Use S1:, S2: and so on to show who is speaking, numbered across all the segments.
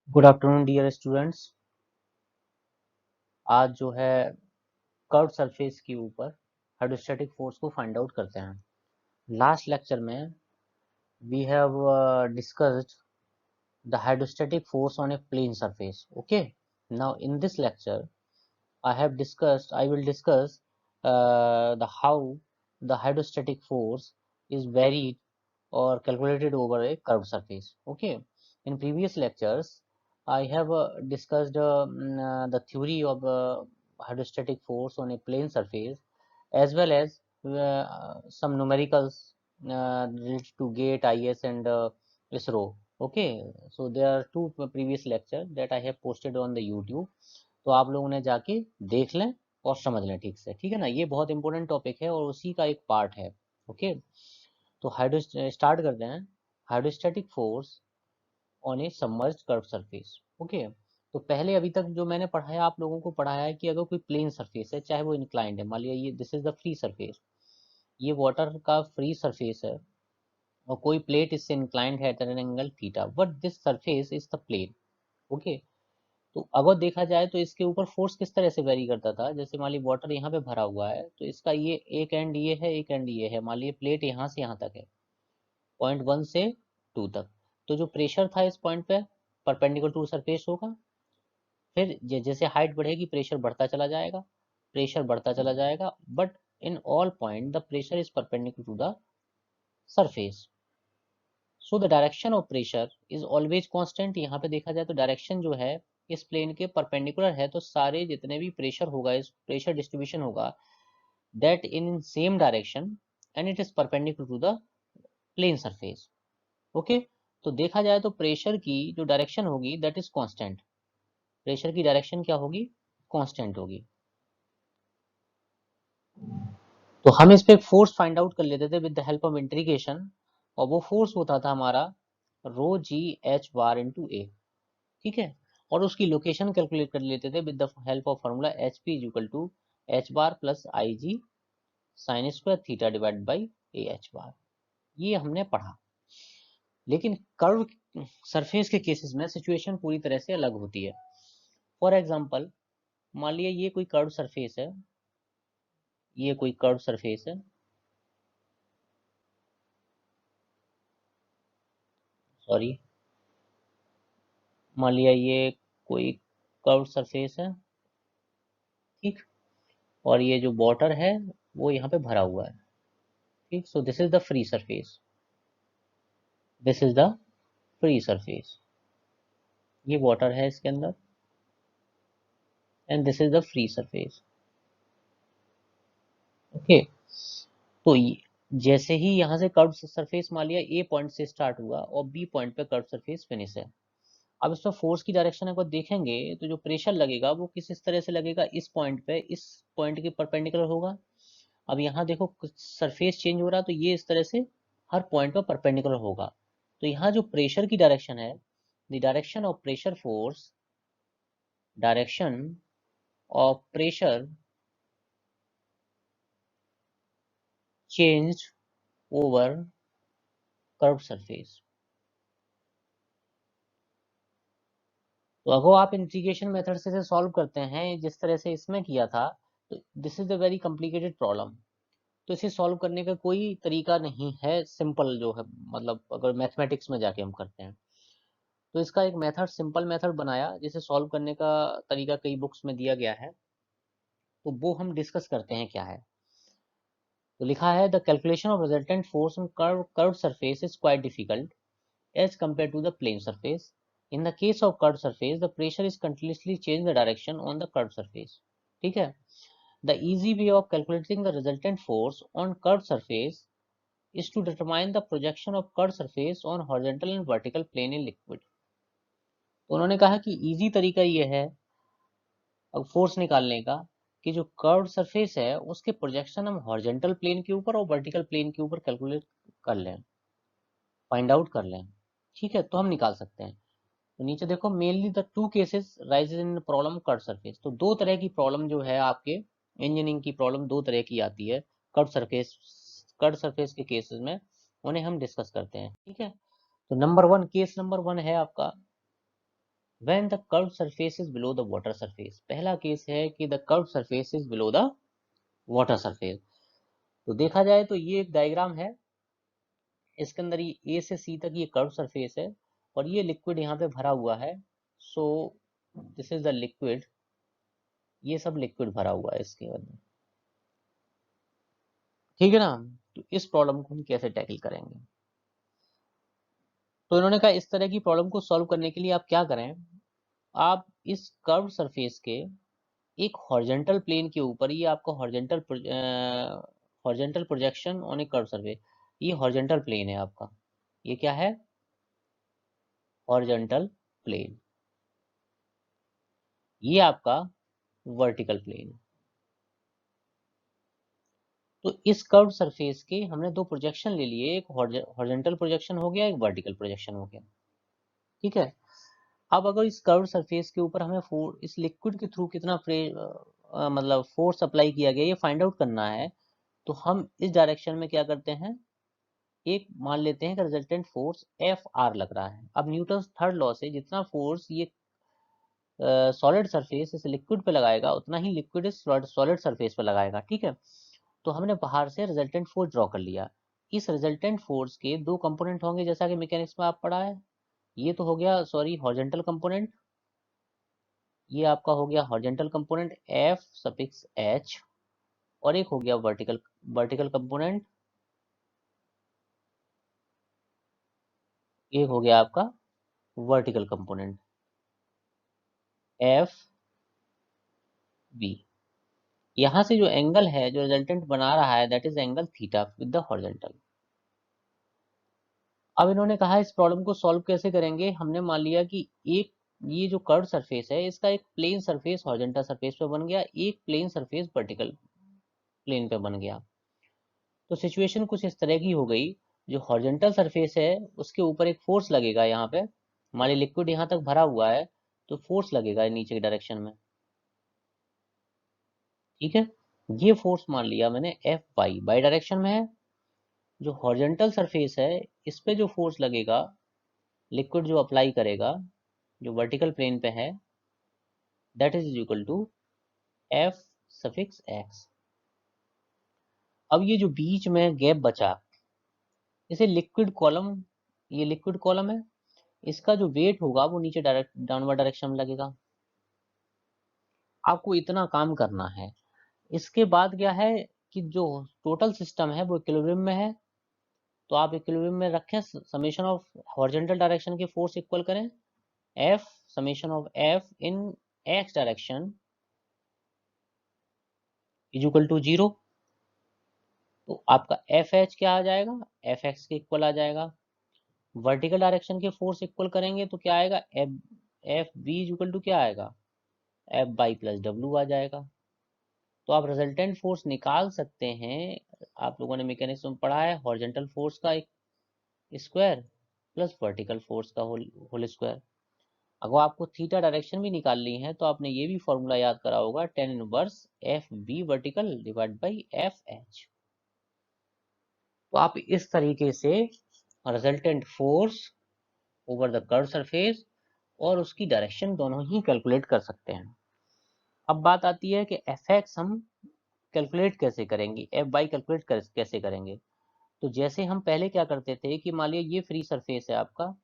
S1: Good afternoon dear students. आज जो है कर्व सरफेस के ऊपर हाइड्रोस्टैटिक फोर्स को फाइंड आउट करते हैं। लास्ट लेक्चर में we have discussed the hydrostatic force on a plane surface. Okay, now in this lecture I will discuss the how the hydrostatic force is varied or calculated over a curved surface. Okay, in previous lectures I have discussed the theory of hydrostatic force on a plane surface, as well as some numericals related to gate, is and ISRO. Okay, so there are two previous lectures that I have posted on the YouTube, तो आप लोग उन्हें जाके देख लें और समझ लें ठीक से, ठीक है ना। ये बहुत इंपॉर्टेंट टॉपिक है और उसी का एक पार्ट है। ओके, तो हाइड्रो स्टार्ट करते हैं। Hydrostatic force on A submerged curve surface. Okay, तो पहले अभी तक जो मैंने पढ़ाया, आप लोगों को पढ़ाया है कि अगर कोई प्लेन सरफेस है, चाहे वो इंक्लाइंड है, मान लिया ये this is the free surface, ये वाटर का फ्री सरफेस है और कोई प्लेट इससे इंक्लाइंड है at an angle theta, but this surface is the plane. Okay, तो अगर देखा जाए तो इसके ऊपर फोर्स किस तरह से वेरी करता था। जैसे मान ली वाटर यहाँ पे भरा हुआ है, तो इसका ये एक एंड ये है, एक एंड ये है, मान ली प्लेट यहाँ से यहाँ तक है, पॉइंट 1 से 2 तक। तो जो प्रेशर था इस पॉइंट पे परपेंडिकुलर टू सरफेस होगा। फिर जैसे हाइट बढ़ेगी प्रेशर बढ़ता चला जाएगा, प्रेशर बढ़ता चला जाएगा, but in all point the pressure is perpendicular to the surface. So the direction of pressure is always constant. यहाँ पे देखा जाए तो डायरेक्शन जो है इस प्लेन के परपेंडिकुलर है, तो सारे जितने भी प्रेशर होगा, इस प्रेशर डिस्ट्रीब्यूशन होगा that in same direction and it is perpendicular to the plane surface. Okay, तो देखा जाए तो प्रेशर की जो डायरेक्शन होगी दैट इज कांस्टेंट। प्रेशर की डायरेक्शन क्या होगी? कांस्टेंट होगी। तो हम इस पे एक फोर्स फाइंड आउट कर लेते थे with the help of integration, और वो फोर्स होता था हमारा रो जी एच बार इंटू ए। ठीक है, और उसकी लोकेशन कैलकुलेट कर लेते थे with the help of formula H P is equal to H bar plus I G sine square theta divide by A H bar. ये हमने पढ़ा। लेकिन कर्व सरफेस के केसेस में सिचुएशन पूरी तरह से अलग होती है। फॉर एग्जाम्पल, मान लिया ये कोई कर्व सरफेस है, ये कोई कर्व सरफेस है, सॉरी, मान लिया ये कोई कर्व सरफेस है, ठीक, और ये जो वाटर है वो यहाँ पे भरा हुआ है, ठीक। So this is the free surface, this is the free surface, ये वाटर है इसके अंदर and this is the free surface. Okay, तो जैसे ही यहाँ से कर्व सरफेस मान लिया ए पॉइंट से स्टार्ट हुआ और बी पॉइंट पे कर्व सरफेस फिनिश है। अब इसमें फोर्स की डायरेक्शन अगर देखेंगे तो जो प्रेशर लगेगा वो किस इस तरह से लगेगा, इस पॉइंट पे, इस पॉइंट के परपेंडिकुलर होगा। अब यहाँ देखो सरफेस चेंज हो रहा, तो ये इस तरह से हर पॉइंट पर परपेंडिकुलर होगा। तो यहाँ जो प्रेशर की डायरेक्शन है, the direction of pressure force, direction of pressure changed over curve surface. तो अगर आप इंटीग्रेशन मेथड से सॉल्व करते हैं जिस तरह से इसमें किया था, तो this is a very complicated problem. तो इसे सॉल्व करने का कोई तरीका नहीं है सिंपल जो है, मतलब अगर मैथमेटिक्स में जाके हम करते हैं तो इसका एक मेथड, सिंपल मेथड बनाया जिसे सॉल्व करने का तरीका कई बुक्स में दिया गया है, तो वो हम डिस्कस करते हैं क्या है। तो लिखा है the calculation of resultant force on curve surface is quite difficult as compared to the plane surface. In the case of curved surface, the pressure is continuously change the direction on the curved surface. ठीक है, the easy way of calculating the resultant force on curved surface is to determine the projection of curved surface on horizontal and vertical plane in liquid. तो उन्होंने कहा कि easy तरीका ये है अब फोर्स निकालने का कि जो कर्व्ड सरफेस है उसके प्रोजेक्शन हम हॉरिजॉन्टल प्लेन के ऊपर और वर्टिकल प्लेन के ऊपर कैलकुलेट कर लें, फाइंड आउट कर लें। ठीक है, तो हम निकाल सकते हैं। तो नीचे देखो, mainly the two cases rises in problem curve surface. तो दो तरह की प्रॉब्लम जो है आपके इंजीनियरिंग की प्रॉब्लम दो तरह की आती है कर्व सरफेस, कर्व सरफेस के केसेस में, उन्हें हम डिस्कस करते हैं। ठीक है, तो number one, case number one है आपका when the curve surface is below the water surface. पहला केस है कि the curve surface is below the water surface. तो देखा जाए तो ये एक डायग्राम है, इसके अंदर ये ए से सी तक ये कर्व सरफेस है और ये लिक्विड यहाँ पे भरा हुआ है। So this is the liquid, ये सब लिक्विड भरा हुआ है इसके अंदर, ठीक है ना। तो इस प्रॉब्लम को हम कैसे टैकल करेंगे? तो इन्होंने कहा इस तरह की प्रॉब्लम को सॉल्व करने के लिए आप क्या करें, आप इस कर्व सरफेस के एक हॉरिजॉन्टल प्लेन के ऊपर, ये आपका horizontal projection on a curve surface, ये हॉरिजॉन्टल प्लेन है आपका, ये क्या है? Horizontal plane. ये आपका वर्टिकल प्लेन है। तो इस कर्व सरफेस के हमने दो प्रोजेक्शन ले लिए, एक हॉरिजॉन्टल प्रोजेक्शन हो गया, एक वर्टिकल प्रोजेक्शन हो गया, ठीक है। अब अगर इस कर्व सरफेस के ऊपर हमें इस लिक्विड के थ्रू कितना मतलब फोर्स अप्लाई किया गया ये फाइंड आउट करना है, तो हम इस डायरेक्शन में क्या करते हैं, एक मान लेते हैं कि रिजल्टेंट फोर्स एफ आर लग रहा है। अब न्यूटन थर्ड लॉ से जितना फोर्स ये सॉलिड सरफेस इस लिक्विड पे लगाएगा उतना ही लिक्विड इस सॉलिड सरफेस पे लगाएगा, ठीक है। तो हमने बाहर से रिजल्टेंट फोर्स ड्रॉ कर लिया। इस रिजल्टेंट फोर्स के दो कंपोनेंट होंगे, जैसा कि मैकेनिक्स में आप पढ़ा है। ये तो हो गया सॉरी हॉरिजॉन्टल कंपोनेंट, ये आपका हो गया horizontal component F suffix H, और एक हो गया वर्टिकल वर्टिकल कंपोनेंट, एक हो गया आपका वर्टिकल कंपोनेंट एफ बी। यहां से जो एंगल है जो रिजल्टेंट बना रहा है that is angle theta with the horizontal. अब इन्होंने कहा इस प्रॉब्लम को सॉल्व कैसे करेंगे। हमने मान लिया कि एक ये जो कर्व सरफेस है इसका एक प्लेन सरफेस हॉरिजॉन्टल सरफेस पे बन गया, एक प्लेन सरफेस वर्टिकल प्लेन पे बन गया। तो सिचुएशन कुछ इस तरह की हो गई, जो हॉरिजॉन्टल सरफेस है उसके ऊपर एक फोर्स लगेगा, यहाँ पे मान ली लिक्विड यहाँ तक भरा हुआ है तो फोर्स लगेगा नीचे की डायरेक्शन में, ठीक है। ये फोर्स मान लिया मैंने एफ बाई डायरेक्शन में है। जो हॉरिजॉन्टल सरफेस है इस पे जो फोर्स लगेगा, लिक्विड जो अप्लाई करेगा जो वर्टिकल प्लेन पे है, that is equal to F suffix x. अब ये जो बीच में गैप बचा, इसे लिक्विड कॉलम, ये लिक्विड कॉलम है, इसका जो वेट होगा वो नीचे डायरेक्ट डाउनवर्ड डायरेक्शन में लगेगा। आपको इतना काम करना है। इसके बाद क्या है कि जो टोटल सिस्टम है वो इक्विलिब्रियम में है, तो आप इक्विलिब्रियम में रखें, समेशन ऑफ हॉरिजॉन्टल डायरेक्शन के फोर्स इक्वल करें F summation of F in x direction is equal to 0। तो आपका एफ एच क्या आ जाएगा, एफ एक्स के इक्वल आ जाएगा। वर्टिकल डायरेक्शन के फोर्स इक्वल करेंगे तो क्या आएगा, F F B is equal to क्या आएगा, एफ बाई प्लस डब्ल्यू आ जाएगा। तो आप रिजल्टेंट फोर्स निकाल सकते हैं। आप लोगों ने मैकेनिक्स में पढ़ा है, हॉरिजॉन्टल फोर्स का एक स्क्वायर प्लस वर्टिकल फोर्स का होल स्क्वायर। अगर आपको थीटा डायरेक्शन भी निकालनी है तो आपने ये भी फॉर्मूला याद करा होगा, tan inverse F B vertical divide by F H. तो आप इस तरीके से resultant force over the curve surface और उसकी डायरेक्शन दोनों ही कैलकुलेट कर सकते हैं। अब बात आती है कि एफ एक्स हम कैलकुलेट कैसे करेंगे, एफ बाई कैलकुलेट कैसे करेंगे। तो जैसे हम पहले क्या करते थे कि मान लिया ये फ्री सरफेस है आपका,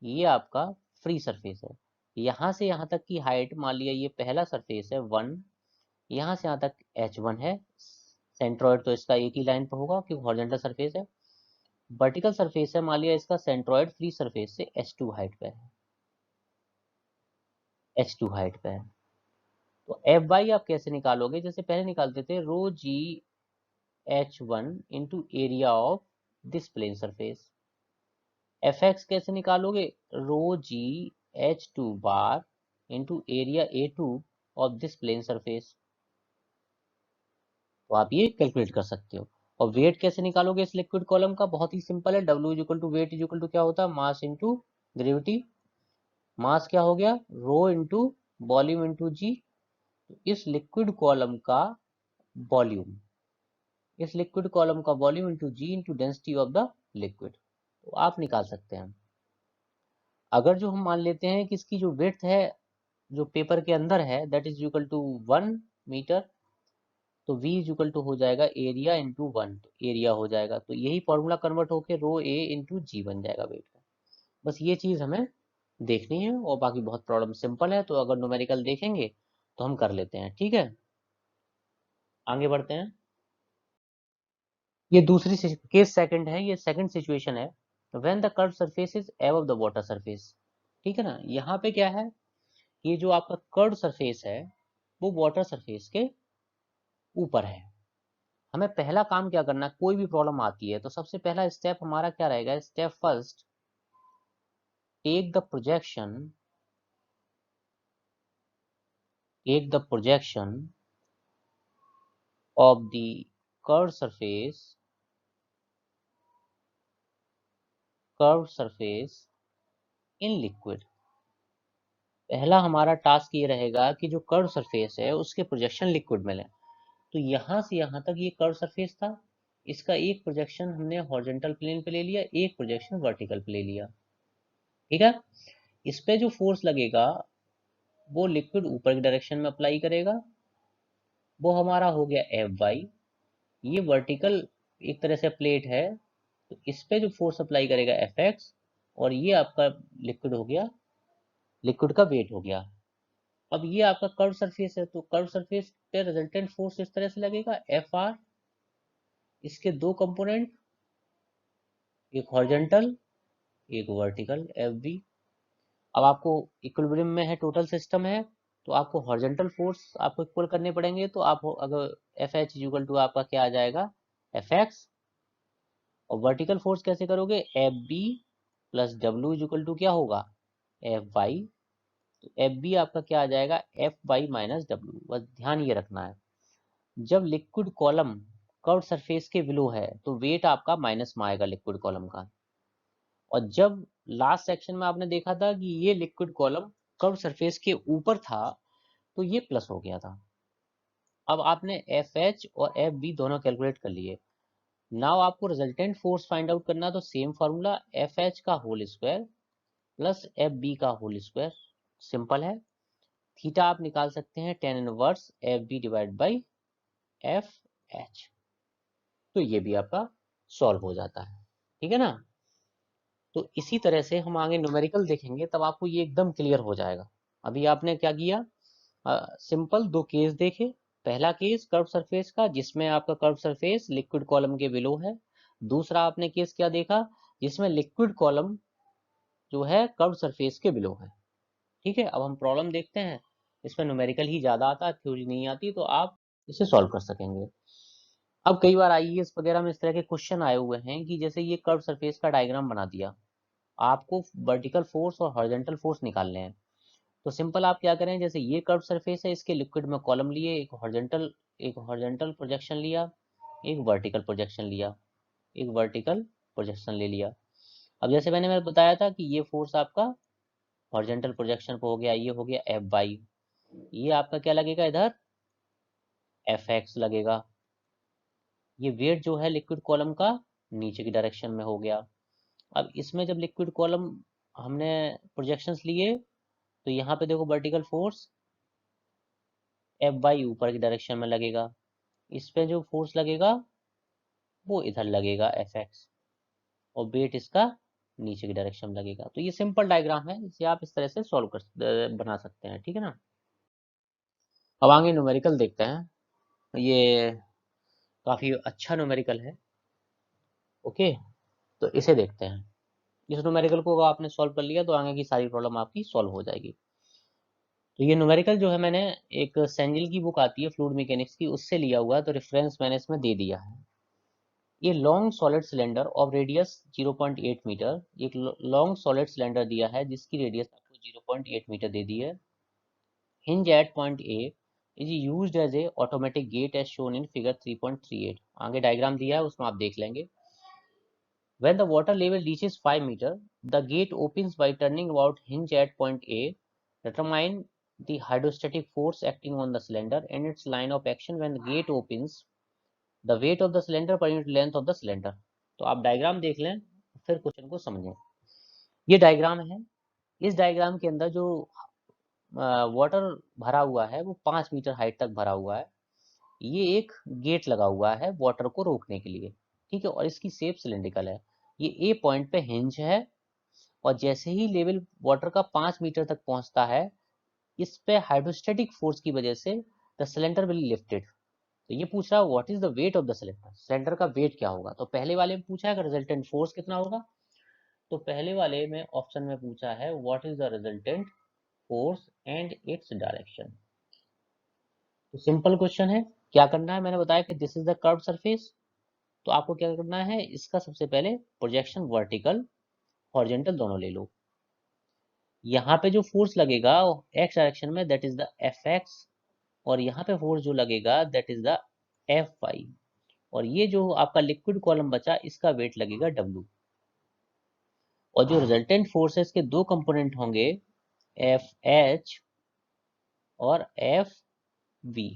S1: ये आपका फ्री सरफेस है, यहाँ से यहाँ तक की हाइट मान लिया ये पहला सरफेस है 1, यहाँ से यहाँ तक h1 है। सेंट्रॉइड तो इसका एक ही लाइन पर होगा क्योंकि हॉरिजॉन्टल सरफेस है। वर्टिकल सरफेस है, मान लिया इसका सेंट्रॉइड फ्री सरफेस से h2 हाइट पे है, h2 हाइट पे है। तो एफ बाई आप कैसे निकालोगे, जैसे पहले निकालते थे rho g h1 into area of this plane surface. F x कैसे निकालोगे, rho g h2 bar into area A2 of this plane surface. तो आप ये कैलकुलेट कर सकते हो। और वेट कैसे निकालोगे इस लिक्विड कॉलम का, बहुत ही सिंपल है, W is equal to weight is equal to क्या होता है, मास इंटू ग्रेविटी। मास क्या हो गया, rho into volume into g. इस लिक्विड कॉलम का वॉल्यूम, इस लिक्विड कॉलम का volume into ji into density of the liquid, तो आप निकाल सकते हैं। अगर जो हम मान लेते हैं कि इसकी जो विड्थ है जो पेपर के अंदर है that is equal to 1 metre, तो v इज इक्वल टू हो जाएगा एरिया इंटू 1, तो एरिया हो जाएगा, तो यही फॉर्मूला कन्वर्ट होके रो ए इंटू जी बन जाएगा वेट का। बस ये चीज़ हमें देखनी है और बाकी बहुत प्रॉब्लम सिंपल है, तो अगर न्यूमेरिकल देखेंगे तो हम कर लेते हैं। ठीक है, आगे बढ़ते हैं। ये दूसरी केस सेकंड है, ये सेकंड सिचुएशन है, when the curve surface is above the water surface. ठीक है ना, यहाँ पे क्या है, ये जो आपका कर्व सरफेस है वो वाटर सरफेस के ऊपर है। हमें पहला काम क्या करना है, कोई भी प्रॉब्लम आती है तो सबसे पहला स्टेप हमारा क्या रहेगा, step first, take the projection, take the projection of the curve surface, curve surface in liquid. पहला हमारा टास्क ये रहेगा कि जो कर्व सरफेस है उसके प्रोजेक्शन लिक्विड में लें। तो यहाँ से यहाँ तक ये कर्व सरफेस था, इसका एक प्रोजेक्शन हमने हॉरिजॉन्टल प्लेन पे ले लिया, एक प्रोजेक्शन वर्टिकल पे ले लिया। ठीक है, इस पे जो फोर्स लगेगा वो लिक्विड ऊपर की डायरेक्शन में अप्लाई करेगा, वो हमारा हो गया एफ बाई, ये वर्टिकल एक तरह से प्लेट है, तो इस पे जो फोर्स अप्लाई करेगा एफ एक्स, और ये आपका लिक्विड हो गया, लिक्विड का वेट हो गया। अब ये आपका कर्व सरफेस है, तो कर्व सरफेस पे रिजल्टेंट फोर्स इस तरह से लगेगा एफ आर, इसके दो कंपोनेंट, एक हॉरिजॉन्टल एक वर्टिकल एफ बी। अब आपको इक्विलिब्रियम में है, टोटल सिस्टम है, तो आपको हॉरिजॉन्टल फोर्स आपको इक्वल करने पड़ेंगे, तो आप अगर एफ एच इक्वल टू आपका क्या आ जाएगा एफ एक्स, और वर्टिकल फोर्स कैसे करोगे, F B plus W equal to क्या होगा एफ वाई, तो एफ बी आपका क्या आ जाएगा एफ वाई माइनस डब्ल्यू। बस ध्यान ये रखना है, जब लिक्विड कॉलम कर्व सरफेस के बिलो है तो वेट आपका माइनस में आएगा लिक्विड कॉलम का, और जब लास्ट सेक्शन में आपने देखा था कि ये लिक्विड कॉलम कर्व सरफेस के ऊपर था तो ये प्लस हो गया था। अब आपने एफ एच और एफ बी दोनों कैलकुलेट कर लिए, नाउ आपको रिजल्टेंट फोर्स फाइंड आउट करना, तो सेम फॉर्मूला एफ एच का whole square plus F B का होल स्क्वायर, सिंपल है। थीटा आप निकाल सकते हैं tan inverse F B divide by F H, तो ये भी आपका सॉल्व हो जाता है। ठीक है ना, तो इसी तरह से हम आगे न्यूमेरिकल देखेंगे तब आपको ये एकदम क्लियर हो जाएगा। अभी आपने क्या किया, सिंपल दो केस देखे, पहला केस कर्व सरफेस का जिसमें आपका कर्व सरफेस लिक्विड कॉलम के बिलो है, दूसरा आपने केस क्या देखा जिसमें लिक्विड कॉलम जो है कर्व सरफेस के बिलो है। ठीक है, अब हम प्रॉब्लम देखते हैं, इसमें न्यूमेरिकल ही ज्यादा आता है, थ्योरी नहीं आती, तो आप इसे सॉल्व कर सकेंगे। अब कई बार आईएएस वगैरह में इस तरह के क्वेश्चन आए हुए हैं कि जैसे ये कर्व सरफेस का डायग्राम बना दिया, आपको वर्टिकल फोर्स और हॉरिजॉन्टल फोर्स निकालने हैं, तो सिंपल आप क्या करें, जैसे ये कर्व सरफेस है इसके लिक्विड में कॉलम लिए, एक हॉरिजॉन्टल प्रोजेक्शन लिया, एक वर्टिकल प्रोजेक्शन लिया, एक वर्टिकल प्रोजेक्शन ले लिया। अब जैसे मैंने बताया था कि ये फोर्स आपका हॉरिजॉन्टल प्रोजेक्शन पे हो गया, ये हो गया एफ बाई, ये आपका क्या लगेगा इधर एफ एक्स लगेगा, ये वेट जो है लिक्विड कॉलम का नीचे की डायरेक्शन में हो गया। अब इसमें जब लिक्विड कॉलम हमने प्रोजेक्शंस लिए, तो यहाँ पे देखो वर्टिकल फोर्स एफ बाई ऊपर की डायरेक्शन में लगेगा, इस पे जो फोर्स लगेगा वो इधर लगेगा एफ एक्स, और वेट इसका नीचे की डायरेक्शन में लगेगा। तो ये सिंपल डायग्राम है, इसे आप इस तरह से सॉल्व कर बना सकते हैं। ठीक है ना, अब आगे न्यूमेरिकल देखते हैं, ये काफी अच्छा न्यूमेरिकल है। ओके, तो इसे देखते हैं, इस न्यूमेरिकल को आपने सॉल्व कर लिया तो आगे की सारी प्रॉब्लम आपकी सॉल्व हो जाएगी। तो ये न्यूमेरिकल जो है मैंने एक सेंजिल की बुक आती है फ्लूइड मैकेनिक्स की, उससे लिया हुआ है, तो रेफरेंस मैंने इसमें दे दिया है। ये long solid cylinder of radius 0.8 metre, एक लॉन्ग सॉलिड सिलेंडर दिया है जिसकी रेडियस आपको 0.8 मीटर दे दी है। Hinge at point A is used as a automatic gate as shown in figure 3.38, आगे डायग्राम दिया है उसमें आप देख लेंगे। When the water level reaches 5 meter, the gate opens by turning about hinge at point A. Determine the hydrostatic force acting on the cylinder and its line of action when the gate opens. The weight of the cylinder per unit length of the cylinder. तो आप diagram देख लें फिर question को समझें। ये diagram है, इस डायग्राम के अंदर जो वाटर भरा हुआ है वो 5 मीटर हाइट तक भरा हुआ है। ये एक गेट लगा हुआ है वाटर को रोकने के लिए, ठीक है, और इसकी शेप सिलेंड्रिकल है। ये ए पॉइंट पे हिंज है, और जैसे ही लेवल वाटर का 5 मीटर तक पहुंचता है, इस पे हाइड्रोस्टेटिक फोर्स की वजह से द सिलेंडर विल लिफ्टेड। तो ये पूछ रहा है what is the wait of the cylinder, cylinder का वेट क्या होगा। तो पहले वाले में पूछा है कि रिजल्टेंट फोर्स कितना होगा, तो पहले वाले में ऑप्शन में पूछा है what is the resultant force and its direction. तो सिंपल क्वेश्चन है, क्या करना है, मैंने बताया कि this is the curve surface. तो आपको क्या करना है, इसका सबसे पहले प्रोजेक्शन वर्टिकल हॉरिजॉन्टल दोनों ले लो। यहाँ पे जो फोर्स लगेगा एक्स डायरेक्शन में that is the F x, और यहाँ पे फोर्स जो लगेगा that is the F y, और ये जो आपका लिक्विड कॉलम बचा इसका वेट लगेगा डब्ल्यू। और जो रिजल्टेंट फोर्सेस के दो कंपोनेंट होंगे एफ एच और एफ वी,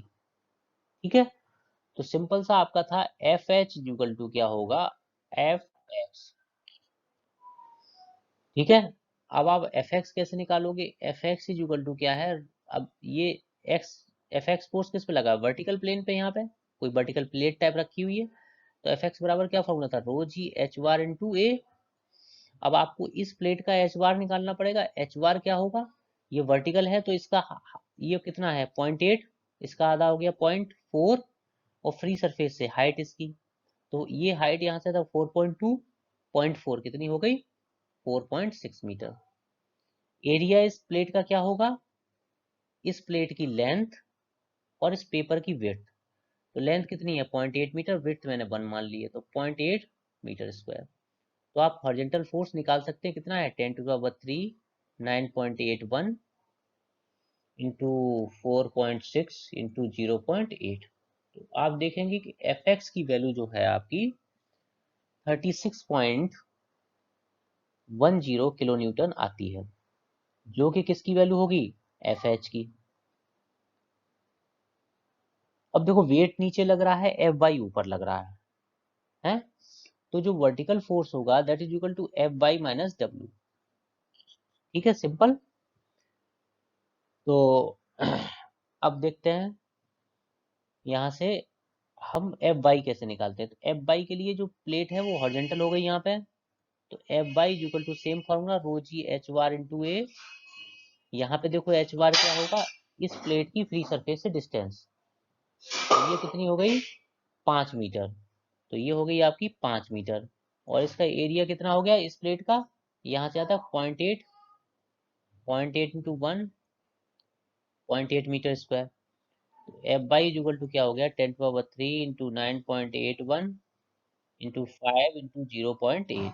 S1: ठीक है। तो सिंपल सा आपका था एफ एच इक्वल टू क्या होगा, एफ एक्स, ठीक है। अब आप एफ एक्स कैसे निकालोगे, F x is equal to क्या है, अब ये एक्स, एफ एक्स फोर्स किस पे लगा, वर्टिकल प्लेन पे, यहाँ पे कोई वर्टिकल प्लेट टाइप रखी हुई है। तो एफ एक्स बराबर क्या फॉर्मूला था, रो जी एच बार इंटू ए। अब आपको इस प्लेट का एच बार निकालना पड़ेगा, एच बार क्या होगा, ये वर्टिकल है तो इसका ये कितना है 0.8, इसका आधा हो गया 0.4, और फ्री सरफेस से हाइट इसकी, तो ये हाइट यहाँ से था 4.2, 0.4 कितनी हो गई 4.6 मीटर। एरिया इस प्लेट का क्या होगा, इस प्लेट की लेंथ और इस पेपर की विड्थ। तो लेंथ कितनी है 0.8 मीटर, विड्थ मैंने 1 मान ली है, तो 0.8 मीटर स्क्वायर। तो आप हॉरिजॉन्टल फोर्स निकाल सकते हैं, कितना है 10⁻³ 9.81 इंटू 4.6 इंटू 0.8। तो आप देखेंगे कि एफ एक्स की वैल्यू जो है आपकी 36.10 किलो न्यूटन आती है, जो कि किसकी वैल्यू होगी, एफ एच की। अब देखो वेट नीचे लग रहा है, एफ बाई ऊपर लग रहा है, तो जो वर्टिकल फोर्स होगा that is equal to F by minus W, ठीक है, सिंपल। तो अब देखते हैं यहाँ से हम एफ बाई कैसे निकालते हैं। तो एफ बाई के लिए जो प्लेट है वो हॉरिजॉन्टल हो गई यहाँ पे, तो F by equal to same formula rho G H bar into A. यहाँ पे देखो एच बार क्या होगा, इस प्लेट की फ्री सरफेस से डिस्टेंस, तो ये कितनी हो गई 5 मीटर, तो ये हो गई आपकी 5 मीटर। और इसका एरिया कितना हो गया इस प्लेट का, यहाँ से आता है 0.8, 0.8 इंटू 1, 0.8 मीटर स्क्वायर। तो एफ बाई इक्वल टू क्या हो गया 10⁻³ into 9.81 into 5 into 0.8।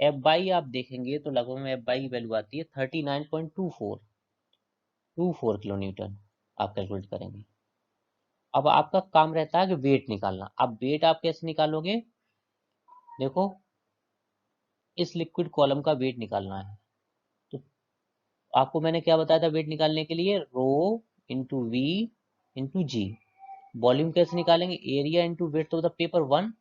S1: F by आप देखेंगे तो लगभग में एफ बाई की वैल्यू आती है 39.24 किलो न्यूटन, आप कैलकुलेट करेंगे। अब आपका काम रहता है कि वेट निकालना। अब वेट आप कैसे निकालोगे, देखो इस लिक्विड कॉलम का वेट निकालना है। तो आपको मैंने क्या बताया था वेट निकालने के लिए, rho into V into G. Volume कैसे निकालेंगे, area into weight of the paper 1,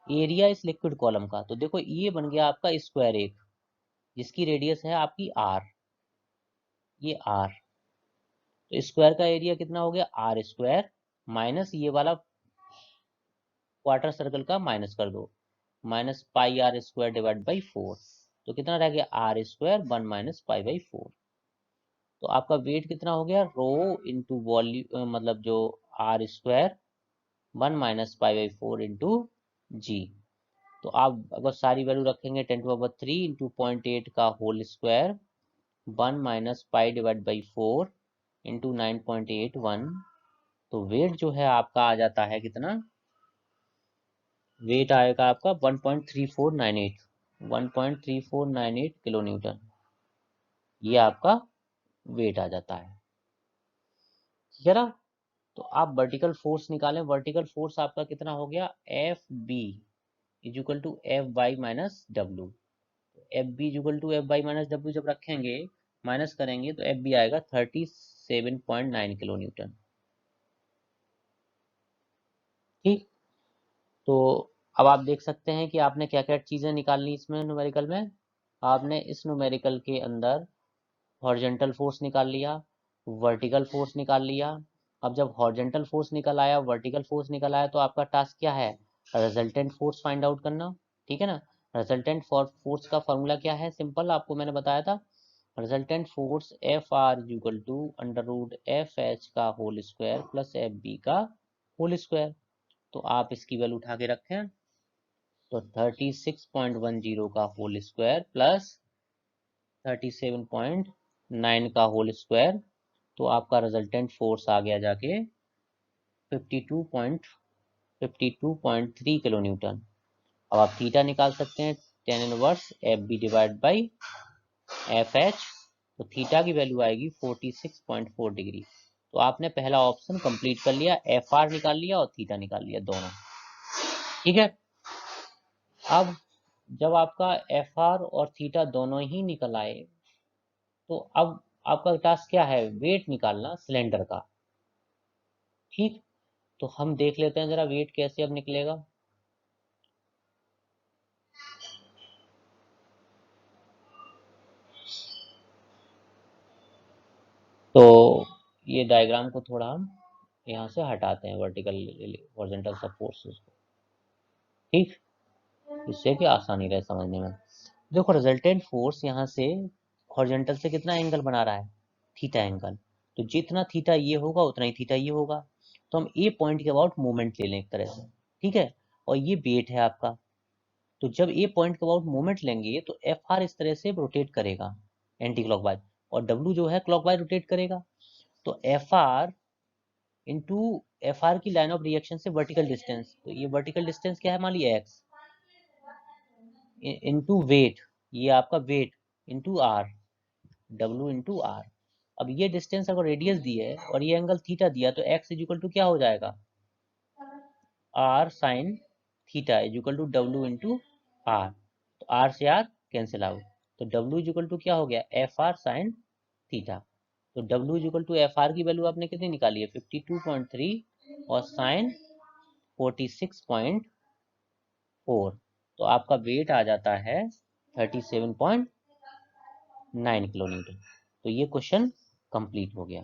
S1: area इस लिक्विड कॉलम का। तो देखो ये बन गया आपका स्क्वायर एक, जिसकी रेडियस है आपकी आर, ये आर। तो स्क्वायर का एरिया कितना हो गया आर स्क्वायर, माइनस ये वाला क्वार्टर सर्कल का माइनस कर दो, minus pi r square divide by 4। तो कितना रह गया are square 1 minus pi by 4। तो आपका वेट कितना हो गया रो इंटू वॉल्यूम, मतलब जो R square 1 minus pi by 4 into G. तो आप अगर सारी वैल्यू रखेंगे 10⁻³ इंटू 0.8 का whole square 1 minus pi divide by 4 into 9.81, तो वेट जो है आपका आ जाता है कितना, वेट आएगा आपका 1.3498, 1.3498 किलो न्यूटन, ये आपका वेट आ जाता है, ठीक है ना। तो आप वर्टिकल फोर्स निकालें, वर्टिकल फोर्स आपका कितना हो गया F B is equal to F by minus W. F B is equal to F by minus W जब रखेंगे, माइनस करेंगे तो एफ बी आएगा 37.9 किलो न्यूटन, ठीक। तो अब आप देख सकते हैं कि आपने क्या क्या चीजें निकालनी इसमें न्यूमेरिकल में। आपने इस न्यूमेरिकल के अंदर हॉरिजेंटल फोर्स निकाल लिया, वर्टिकल फोर्स निकाल लिया। अब जब हॉरिजेंटल फोर्स निकल आया, वर्टिकल फोर्स निकल आया, तो आपका टास्क क्या है? रिजल्टेंट फोर्स फाइंड आउट करना। ठीक है ना? रिजल्टेंट फोर्स का फॉर्मूला क्या है? सिंपल, आपको मैंने बताया था। Resultant force F R equal to under root F H का whole square plus F B का होल स्क्वायर। तो आप इसकी वैल्यू उठा के रखें, तो 36.10 का होल स्क्वायर प्लस 37.9 का होल स्क्वायर, तो आपका रिजल्टेंट फोर्स आ गया जाके 52.3 किलो न्यूटन। अब आप थीटा निकाल सकते हैं, tan inverse F B divide by F H, तो थीटा की वैल्यू आएगी 46.4 डिग्री। तो आपने पहला ऑप्शन कंप्लीट कर लिया, एफ आर निकाल लिया और थीटा निकाल लिया दोनों। ठीक है। अब जब आपका एफ आर और थीटा दोनों ही निकल आए, तो अब आपका टास्क क्या है? वेट निकालना सिलेंडर का। ठीक, तो हम देख लेते हैं जरा वेट कैसे अब निकलेगा। तो ये डायग्राम को थोड़ा हम यहाँ से हटाते हैं, वर्टिकल हॉरिजॉन्टल सब फोर्सेस को। ठीक, इससे कि आसानी रहे समझने में। देखो, रिजल्टेंट फोर्स यहाँ से हॉरिजॉन्टल से कितना एंगल बना रहा है? Theta angle. तो जितना थीटा ये होगा उतना ही थीटा ये होगा। तो हम ए पॉइंट के अबाउट मोमेंट ले लें एक तरह से। ठीक है, और ये वेट है आपका। तो जब ए पॉइंट के अबाउट मोमेंट लेंगे तो एफ आर इस तरह से रोटेट करेगा एंटी क्लॉकवाइज, और डब्ल्यू जो है क्लॉकवाइज रोटेट करेगा। तो F R into F R की लाइन ऑफ रिएक्शन से वर्टिकल डिस्टेंस, तो ये वर्टिकल डिस्टेंस क्या है? मान लिया एक्स इंटू वेट, ये आपका weight into r, W into r. अब ये डिस्टेंस अगर रेडियस दी है और ये एंगल थीटा दिया, तो एक्स इज इक्वल टू क्या हो जाएगा? R sine theta is equal to W into R. तो आर से आर कैंसिल आउट, तो डब्ल्यू इज इक्वल टू क्या हो गया? F R sine theta. तो W is equal to F R की वैल्यू आपने कितनी निकाली है? 52.3 और साइन 46.4। तो आपका वेट आ जाता है 37.9 किलो न्यूटन। तो ये क्वेश्चन कंप्लीट हो गया।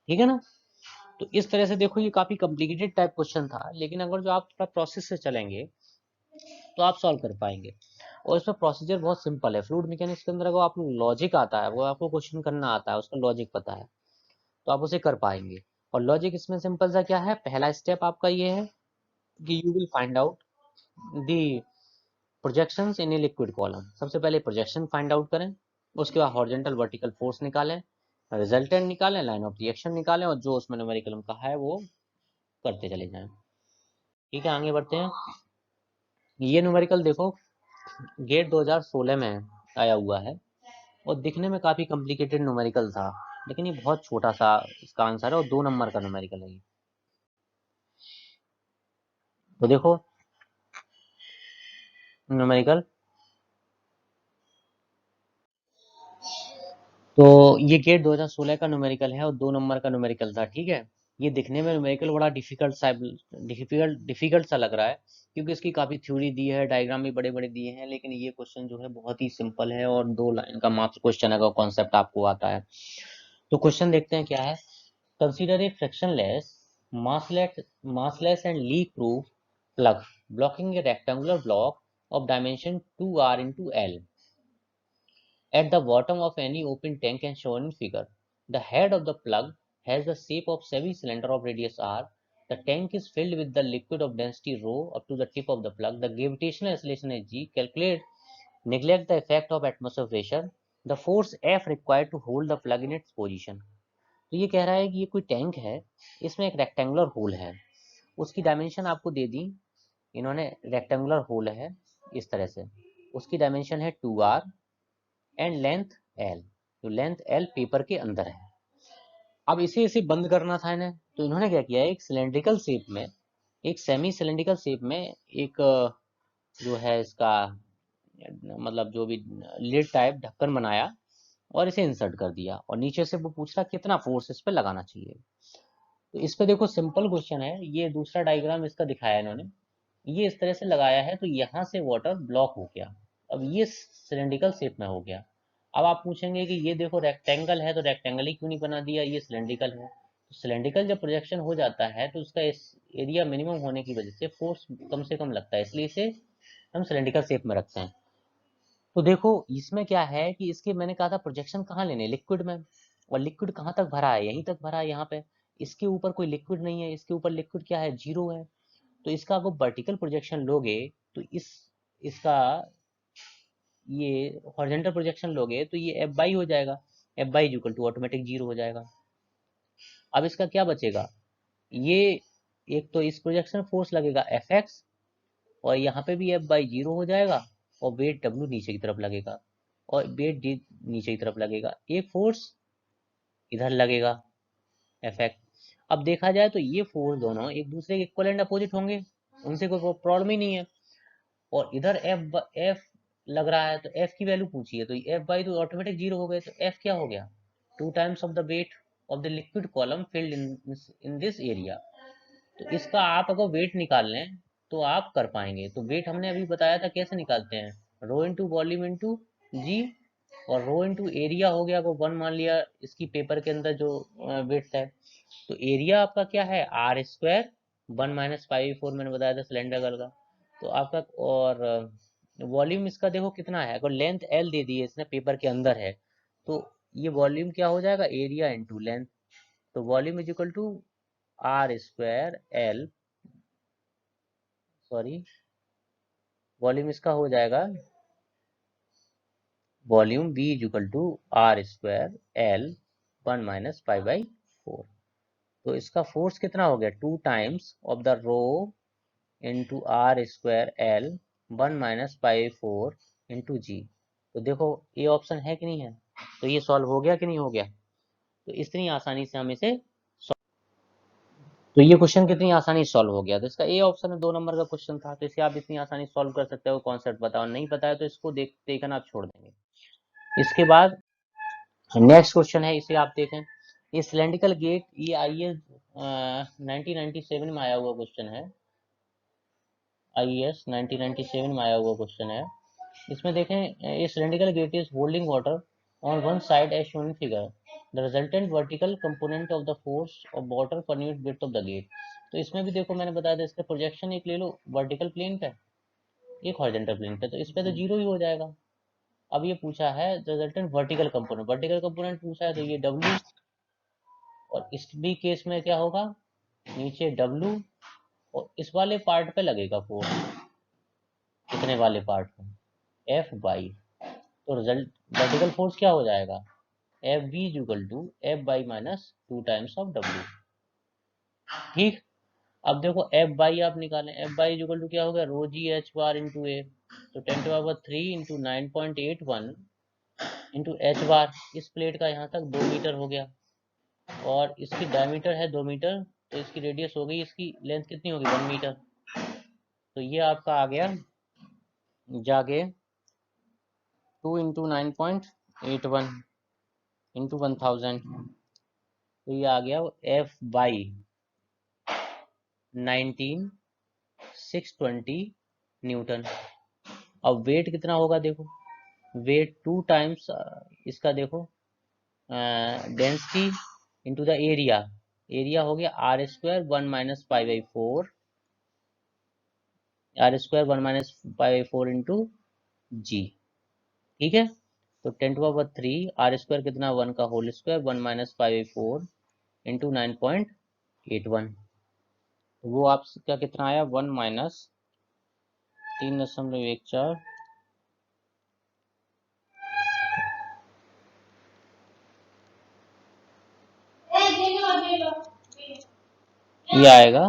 S1: ठीक है ना? तो इस तरह से देखो, ये काफी कॉम्प्लिकेटेड टाइप क्वेश्चन था, लेकिन अगर जो आप थोड़ा प्रोसेस से चलेंगे तो आप सॉल्व कर पाएंगे। और इसमें प्रोसीजर बहुत सिंपल है। फ्लूइड मैकेनिक्स के अंदर अगर आपको लॉजिक आता है, वो आपको क्वेश्चन करना आता है, उसका लॉजिक पता है, तो आप उसे कर पाएंगे। और लॉजिक इसमें सिंपल सा क्या है? पहला स्टेप आपका ये है कि you will find out the projections in a liquid column. सबसे पहले प्रोजेक्शन फाइंड आउट करें, उसके बाद हॉरिजॉन्टल वर्टिकल फोर्स निकालें, रिजल्टेंट निकालें, लाइन ऑफ रिएक्शन निकालें, और जो उसमें न्यूमेरिकल का है वो करते चले जाएं। ठीक है, आगे बढ़ते हैं। ये न्यूमेरिकल देखो, गेट 2016 में आया हुआ है और दिखने में काफी कॉम्प्लिकेटेड न्यूमेरिकल था, लेकिन ये बहुत छोटा सा इसका आंसर है और 2 नंबर का न्यूमेरिकल है ये। तो देखो न्यूमेरिकल, तो ये गेट 2016 का न्यूमेरिकल है और 2 नंबर का न्यूमेरिकल था। ठीक है, ये दिखने में न्यूमेरिकल बड़ा डिफिकल्ट सा लग रहा है, क्योंकि इसकी काफी थ्योरी दी है, डायग्राम भी बड़े बड़े दिए हैं, लेकिन ये क्वेश्चन जो है बहुत ही सिंपल है और 2 लाइन का मात्र क्वेश्चन है, अगर कॉन्सेप्ट आपको आता है। तो क्वेश्चन देखते हैं क्या है। Consider a frictionless massless and leak proof plug blocking a rectangular block of dimension 2r into L at the bottom of any open tank and shown in figure. The head of the plug has the shape of semi-cylinder of radius r. The tank is filled with the liquid of density rho up to the tip of the plug. The gravitational acceleration is g. Calculate, neglect the effect of atmospheric pressure. The force F required to hold the plug in its position. तो ये कह रहा है कि ये कोई tank है, इसमें एक रेक्टेंगुलर होल है, उसकी डायमेंशन आपको दे दी इन्होंने, रेक्टेंगुलर होल है इस तरह से, उसकी डायमेंशन है 2r एंड लेंथ l, तो लेंथ l पेपर के अंदर है। अब इसे बंद करना था इन्हें, तो इन्होंने क्या किया, एक सिलेंड्रिकल शेप में, एक सेमी सिलेंड्रिकल शेप में एक जो है इसका मतलब जो भी लिड टाइप ढक्कन बनाया और इसे इंसर्ट कर दिया, और नीचे से वो पूछ रहा कितना फोर्स इस पे लगाना चाहिए। तो इस पे देखो सिंपल क्वेश्चन है, ये दूसरा डायग्राम इसका दिखाया है इन्होंने, ये इस तरह से लगाया है, तो यहाँ से वाटर ब्लॉक हो गया, अब ये सिलेंड्रिकल शेप में हो गया। अब आप पूछेंगे कि ये देखो रेक्टेंगल है तो रेक्टेंगल ही क्यों नहीं बना दिया, ये सिलेंड्रिकल है। तो सिलेंड्रिकल जब प्रोजेक्शन हो जाता है तो उसका एरिया मिनिमम होने की वजह से फोर्स कम से कम लगता है, इसलिए इसे हम सिलेंड्रिकल शेप में रखते हैं। तो देखो इसमें क्या है कि इसके मैंने कहा था प्रोजेक्शन कहाँ लेने, लिक्विड में, और लिक्विड कहाँ तक भरा है, यहीं तक भरा है यहाँ पे। इसके ऊपर कोई लिक्विड नहीं है, इसके ऊपर लिक्विड क्या है, जीरो है। तो इसका अगर वर्टिकल प्रोजेक्शन लोगे तो इसका ये हॉरिजॉन्टल प्रोजेक्शन लोगे तो ये एफ बाई हो जाएगा, F by equal to automatic zero हो जाएगा। अब इसका क्या बचेगा, ये एक तो इस प्रोजेक्शन फोर्स लगेगा एफ एक्स, और यहाँ पे भी एफ बाई जीरो हो जाएगा, और वेट डब्ल्यू नीचे की तरफ लगेगा, और वेट डी नीचे की तरफ लगेगा, एक फोर्स इधर लगेगा एफ एक्स। अब देखा जाए तो ये फोर्स दोनों एक दूसरे के इक्वल एंड अपोजिट होंगे, उनसे कोई प्रॉब्लम ही नहीं है। और इधर एफ लग रहा है तो एफ की वैल्यू पूछिए, तो एफ बाई तो ऑटोमेटिक जीरो हो गए, तो एफ क्या हो गया, two times of the wait of the liquid column filled in this area. तो इसका आप अगर वेट निकाल लें तो आप कर पाएंगे। तो वेट हमने अभी बताया था कैसे निकालते हैं, रो इंटू वॉल्यूम इंटू जी, और रो इंटू एरिया हो गया, वो वन मान लिया इसकी पेपर के अंदर जो वेट है। तो एरिया आपका क्या है, आर स्क्वायर, 1 - 5/4 मैंने बताया था सिलेंडर का। तो आपका, और वॉल्यूम इसका देखो कितना है, अगर लेंथ एल दे दी है इसने पेपर के अंदर है, तो ये वॉल्यूम क्या हो जाएगा, एरिया इंटू लेंथ। तो volume is equal to R square L, sorry, volume इसका हो जाएगा, volume B is equal to R square L 1 - 5/4। तो इसका फोर्स कितना हो गया, 2 times of the rho into R square L 1 - 5/4 into G. तो देखो ये ऑप्शन है कि नहीं है, तो ये सॉल्व हो गया कि नहीं हो गया। तो इतनी आसानी से हम इसे, तो ये क्वेश्चन कितनी आसानी से सॉल्व हो गया। तो इसका ए ऑप्शन है, 2 नंबर का क्वेश्चन था, तो इसे आप इतनी आसानी से सॉल्व कर सकते हो, कॉन्सेप्ट बताओ, नहीं पता है तो इसको देखना आप छोड़ देंगे। इसके बाद नेक्स्ट क्वेश्चन है, इसे आप देखें। ये सिलेंड्रिकल गेट, ये आईएएस 1997 में आया हुआ क्वेश्चन है, आईएएस 1997 में आया हुआ क्वेश्चन है। इसमें देखें, ये cylindrical gate is holding water on one side as shown in figure, the resultant vertical component of the force of water per unit width of the gate. तो इसमें भी देखो मैंने बताया था, इसका प्रोजेक्शन एक ले लो वर्टिकल प्लेन पे, एक हॉरिजॉन्टल प्लेन पे, तो इस पे तो जीरो ही हो जाएगा। अब ये पूछा है resultant vertical component, vertical component पूछा है, तो ये डब्ल्यू, और इस भी केस में क्या होगा, नीचे डब्ल्यू, और इस वाले पार्ट पे लगेगा फोर्स, कितने वाले पार्ट पे, एफ बाई। तो रिजल्ट वर्टिकल फोर्स क्या हो जाएगा, F B is equal to F by minus 2 times of W. ठीक। अब देखो एफ बाई आप निकालें, F by is equal to क्या हो गया, रो जी एच बार इंटू ए, तो 10⁻³ इंटू 9.81 इंटू एच बार, इस प्लेट का यहाँ तक 2 मीटर हो गया, और इसकी डायमीटर है 2 मीटर, तो इसकी रेडियस हो गई, इसकी लेंथ कितनी होगी, 1 मीटर। तो ये आपका आ गया जाके 2 × 9.81 इंटू 1000, तो ये आ गया एफ बाई 19,620 न्यूटन। अब वेट कितना होगा देखो, वेट 2 टाइम्स इसका देखो density into the area, area हो गया are square 1 - 5/4, R square 1 - 5/4 into G. ठीक है, तो 10⁻³ आर स्क्वायर कितना, 1 का होल स्क्वायर 1 - 5/4 इंटू 9.81, तो वो आपका कितना आया, 1 - 3.14, ये आएगा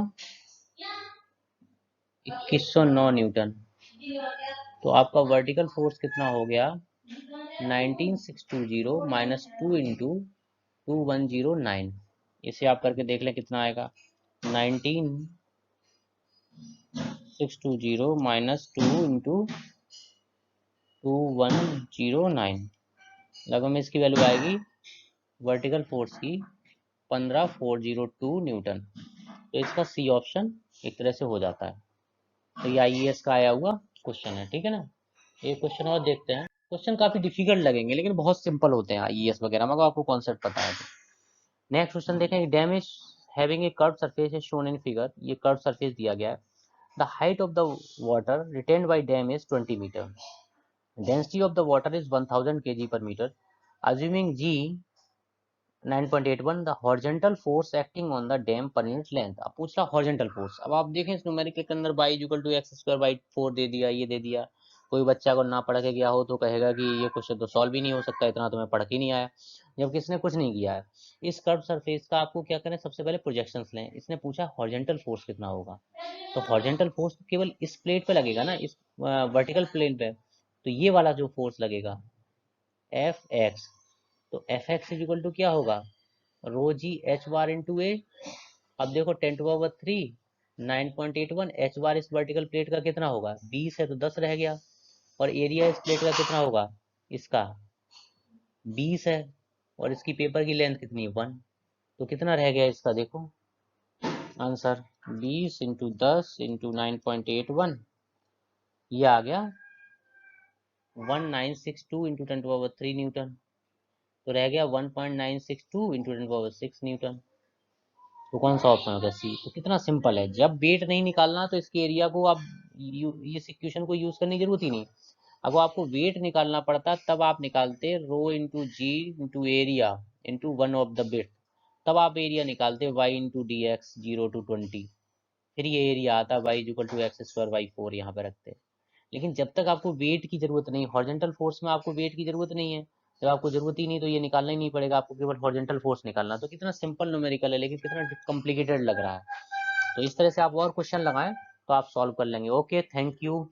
S1: 2109 न्यूटन। तो आपका वर्टिकल फोर्स कितना हो गया, 19620 माइनस 2 इंटू 2109। इसे आप करके देख लें कितना आएगा, 19620 माइनस 2 इंटू 2109, लगभग में इसकी वैल्यू आएगी वर्टिकल फोर्स की 15402 न्यूटन। तो इसका सी ऑप्शन एक तरह से हो जाता है। तो ये आईएएस का आया हुआ क्वेश्चन है, ठीक है ना। एक क्वेश्चन और देखते हैं। क्वेश्चन काफी डिफिकल्ट लगेंगे लेकिन बहुत सिंपल होते हैं आईईएस वगैरह में, अगर आपको कॉन्सेप्ट पता है तो। नेक्स्ट क्वेश्चन देखें। Dam is having a curve surface is shown in figure. ये कर्व सरफेस दिया गया है। The height of the water retained by dam is 20 meter. Density of the water is 1000 kg per meter. Assuming G 9.81, the horizontal force acting on the dam per unit length. अब पूछ रहा horizontal force. अब आप देखें इस numerical के अंदर y equal to x square by 4 दे दिया, ये दे दिया। कोई बच्चा अगर ना पढ़ के गया हो तो कहेगा कि ये क्वेश्चन तो सॉल्व ही नहीं हो सकता, इतना तुम्हें पढ़ के नहीं आया, जबकि इसने कुछ नहीं किया है। इस कर्व सरफेस का आपको क्या करना है, सबसे पहले प्रोजेक्शंस लें। इसने पूछा हॉरिजॉन्टल फोर्स कितना होगा, तो हॉरिजॉन्टल फोर्स केवल इस प्लेट पे लगेगा ना, इस वर्टिकल प्लेन पे, तो ये वाला जो फोर्स लगेगा एफ एक्स, तो F x is equal to क्या होगा, रो जी एच बार इंटू ए। अब देखो 10⁻³ 9.81, एच बार इस वर्टिकल प्लेट का कितना होगा, 20 है तो 10 रह गया, और एरिया इस प्लेट का कितना होगा, इसका 20 है, और इसकी पेपर की लेंथ कितनी है 1, तो कितना रह गया इसका, देखो आंसर 20 इंटू 10 इंटू 9.81, ये आ गया 1962 इंटू 10⁻³ न्यूटन। तो रह गया 1.962 इंटू 10⁻6 न्यूटन। तो कौन सा ऑप्शन होगा, सी। तो कितना सिंपल है, जब वेट नहीं निकालना तो इसके एरिया को आप इस इक्वेशन को यूज करने की जरूरत ही नहीं। अगर आपको वेट निकालना पड़ता तब आप निकालते row into ji into area into one of the bit, तब आप एरिया निकालते y into d x 0 to 20, फिर ये एरिया आता y equal to x square by 4 यहाँ पे रखते। लेकिन जब तक आपको वेट की जरूरत नहीं, हॉरिजॉन्टल फोर्स में आपको वेट की जरूरत नहीं है, जब आपको जरूरत ही नहीं तो ये निकालना ही नहीं पड़ेगा, आपको केवल हॉरिजॉन्टल फोर्स निकालना। तो कितना सिंपल न्यूमेरिकल है लेकिन कितना कॉम्प्लिकेटेड लग रहा है। तो इस तरह से आप और क्वेश्चन लगाएं तो आप सॉल्व कर लेंगे। Okay, thank you.